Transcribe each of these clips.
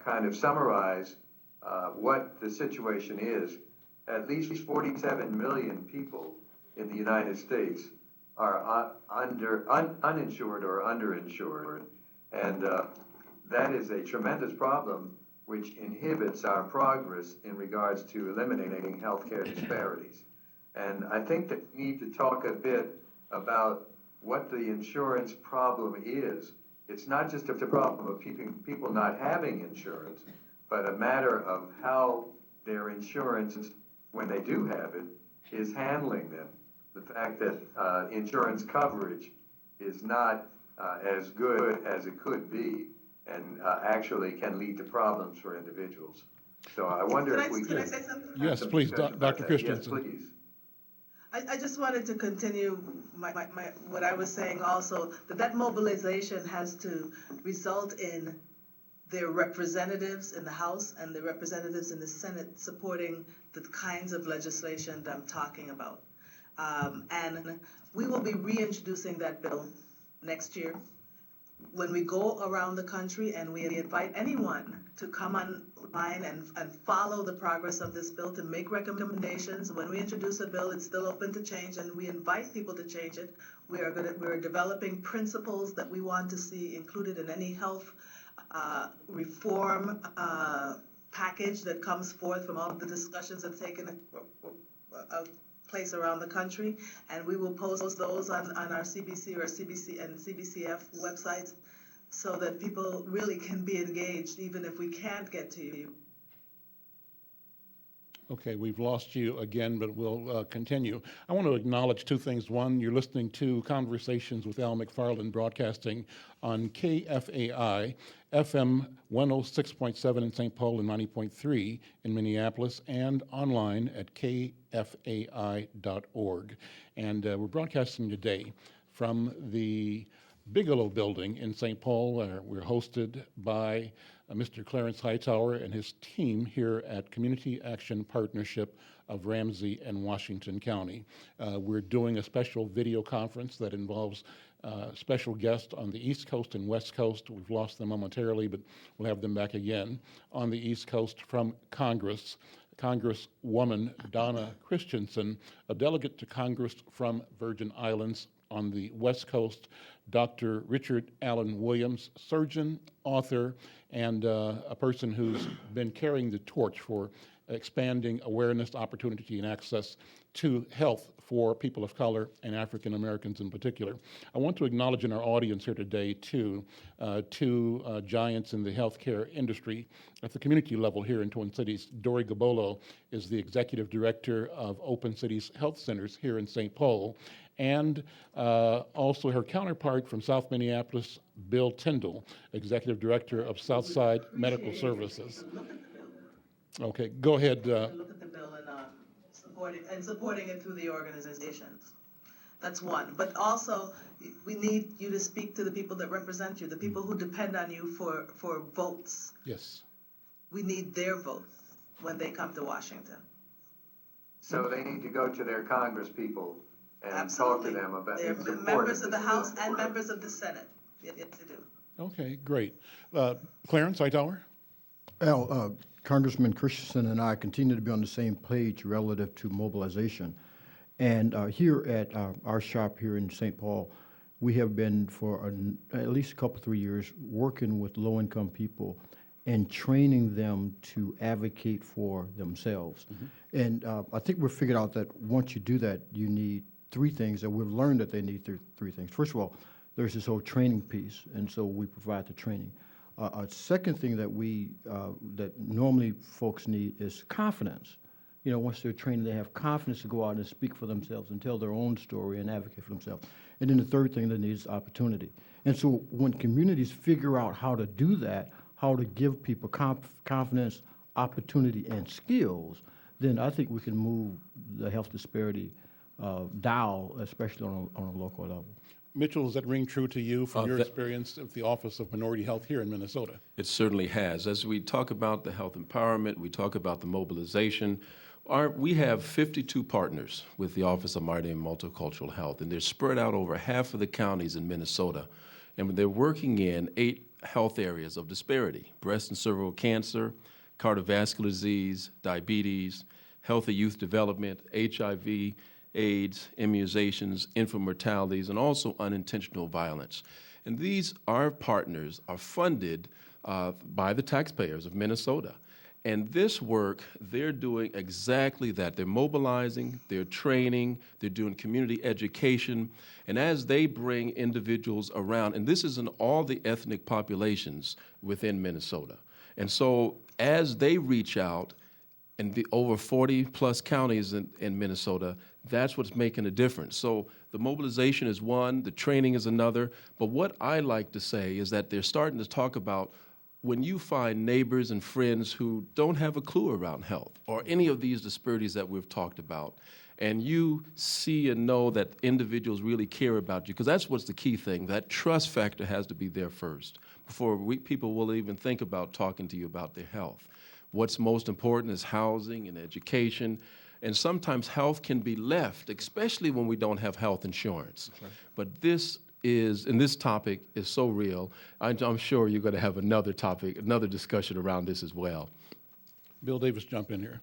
kind of summarize what the situation is, at least 47 million people in the United States are uninsured or underinsured, and that is a tremendous problem which inhibits our progress in regards to eliminating healthcare disparities. And I think that we need to talk a bit about what the insurance problem is. It's not just a problem of people not having insurance, but a matter of how their insurance, when they do have it, is handling them. The fact that insurance coverage is not as good as it could be, and actually can lead to problems for individuals. So I wonder if we can I say something? Yes, please, Dr. Christensen. Yes, please. I just wanted to continue what I was saying also, that mobilization has to result in their representatives in the House and the representatives in the Senate supporting the kinds of legislation that I'm talking about. And we will be reintroducing that bill next year when we go around the country, and we invite anyone to come online and follow the progress of this bill, to make recommendations. When we introduce a bill, it's still open to change, and we invite people to change it. We're developing principles that we want to see included in any health reform package that comes forth from all of the discussions that have taken place around the country, and we will post those on our CBC or CBC and CBCF websites so that people really can be engaged, even if we can't get to you. Okay, we've lost you again, but we'll continue. I want to acknowledge two things. One, you're listening to Conversations with Al McFarlane, broadcasting on KFAI, FM 106.7 in St. Paul and 90.3 in Minneapolis, and online at kfai.org. And we're broadcasting today from the Bigelow Building in St. Paul. We're hosted by Mr. Clarence Hightower and his team here at Community Action Partnership of Ramsey and Washington County. We're doing a special video conference that involves special guests on the East Coast and West Coast. We've lost them momentarily, but we'll have them back again. On the East Coast from Congress, Congresswoman Donna Christensen, a delegate to Congress from Virgin Islands. On the West Coast, Dr. Richard Allen Williams, surgeon, author, and a person who's been carrying the torch for expanding awareness, opportunity, and access to health for people of color and African Americans in particular. I want to acknowledge in our audience here today, two giants in the healthcare industry at the community level here in Twin Cities. Dori Gabolo is the executive director of Open Cities Health Centers here in St. Paul, and also her counterpart from South Minneapolis, Bill Tyndall, executive director of Southside Medical Services. Okay, go ahead. Look at the bill and supporting it through the organizations. That's one. But also, we need you to speak to the people that represent you, the people who depend on you for votes. Yes. We need their votes when they come to Washington. So they need to go to their Congress people and Absolutely. talk to them about They're members of the House and members of the Senate. Yes, they do. Okay, great. Clarence Hightower? Al, Congressman Christensen and I continue to be on the same page relative to mobilization. And here at our shop here in St. Paul, we have been for at least a couple, 3 years working with low-income people and training them to advocate for themselves. Mm-hmm. And I think we've figured out that once you do that, you need three things, and we've learned that they need three things. First of all, there's this whole training piece, and so we provide the training. A second thing that that normally folks need is confidence. You know, once they're trained, they have confidence to go out and speak for themselves and tell their own story and advocate for themselves. And then the third thing they need is opportunity. And so when communities figure out how to do that, how to give people confidence, opportunity, and skills, then I think we can move the health disparity dial, especially on a local level. Mitchell, does that ring true to you from your experience of the Office of Minority Health here in Minnesota? It certainly has. As we talk about the health empowerment, we talk about the mobilization, we have 52 partners with the Office of Minority and Multicultural Health, and they're spread out over half of the counties in Minnesota. And they're working in 8 health areas of disparity: breast and cervical cancer, cardiovascular disease, diabetes, healthy youth development, HIV, AIDS, immunizations, infant mortalities, and also unintentional violence. And these, our partners, are funded by the taxpayers of Minnesota. And this work, they're doing exactly that. They're mobilizing, they're training, they're doing community education. And as they bring individuals around, and this is in all the ethnic populations within Minnesota. And so as they reach out in the over 40 plus counties in Minnesota, that's what's making a difference. So the mobilization is one, the training is another. But what I like to say is that they're starting to talk about when you find neighbors and friends who don't have a clue around health or any of these disparities that we've talked about, and you see and know that individuals really care about you, because that's what's the key thing. That trust factor has to be there first before people will even think about talking to you about their health. What's most important is housing and education, and sometimes health can be left, especially when we don't have health insurance. Okay. But this topic is so real. I'm sure you're going to have another topic, another discussion around this as well. Bill Davis, jump in here.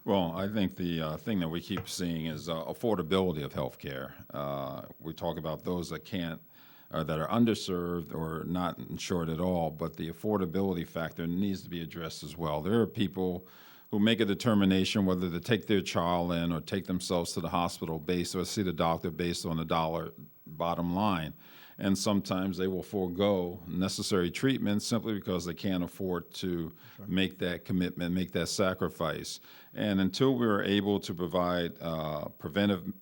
Well, I think the thing that we keep seeing is affordability of health care. We talk about those that can't, that are underserved or not insured at all, but the affordability factor needs to be addressed as well. There are people who make a determination whether to take their child in or take themselves to the hospital based or see the doctor based on the dollar bottom line. And sometimes they will forego necessary treatment simply because they can't afford to make that commitment, make that sacrifice. And until we're able to provide preventive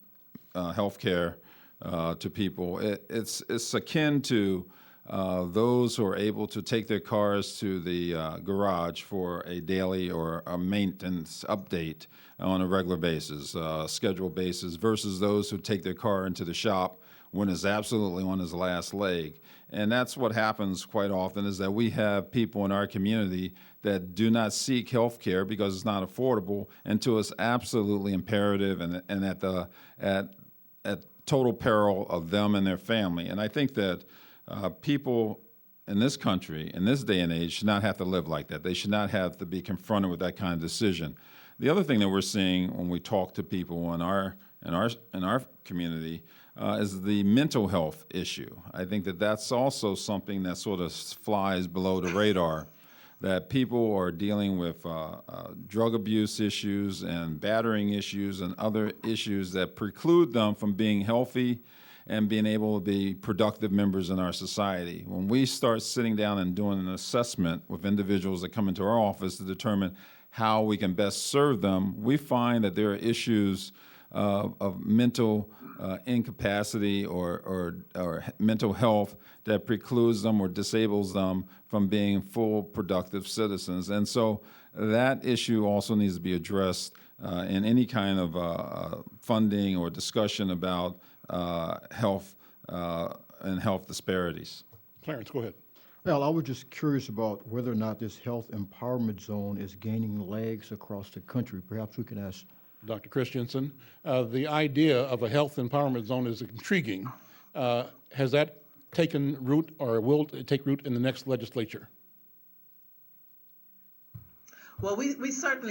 health care to people, it's akin to those who are able to take their cars to the garage for a daily or a maintenance update on a regular basis, scheduled basis, versus those who take their car into the shop when it's absolutely on his last leg. And that's what happens quite often, is that we have people in our community that do not seek health care because it's not affordable until it's absolutely imperative and at total peril of them and their family. And I think that people in this country, in this day and age, should not have to live like that. They should not have to be confronted with that kind of decision. The other thing that we're seeing when we talk to people in our community is the mental health issue. I think that that's also something that sort of flies below the radar, that people are dealing with drug abuse issues and battering issues and other issues that preclude them from being healthy and being able to be productive members in our society. When we start sitting down and doing an assessment with individuals that come into our office to determine how we can best serve them, we find that there are issues of mental incapacity or mental health that precludes them or disables them from being full productive citizens. And so that issue also needs to be addressed in any kind of funding or discussion about health and health disparities. Clarence, go ahead. Well, I was just curious about whether or not this health empowerment zone is gaining legs across the country. Perhaps we can ask Dr. Christensen. The idea of a health empowerment zone is intriguing. Has that taken root or will it take root in the next legislature? Well, we certainly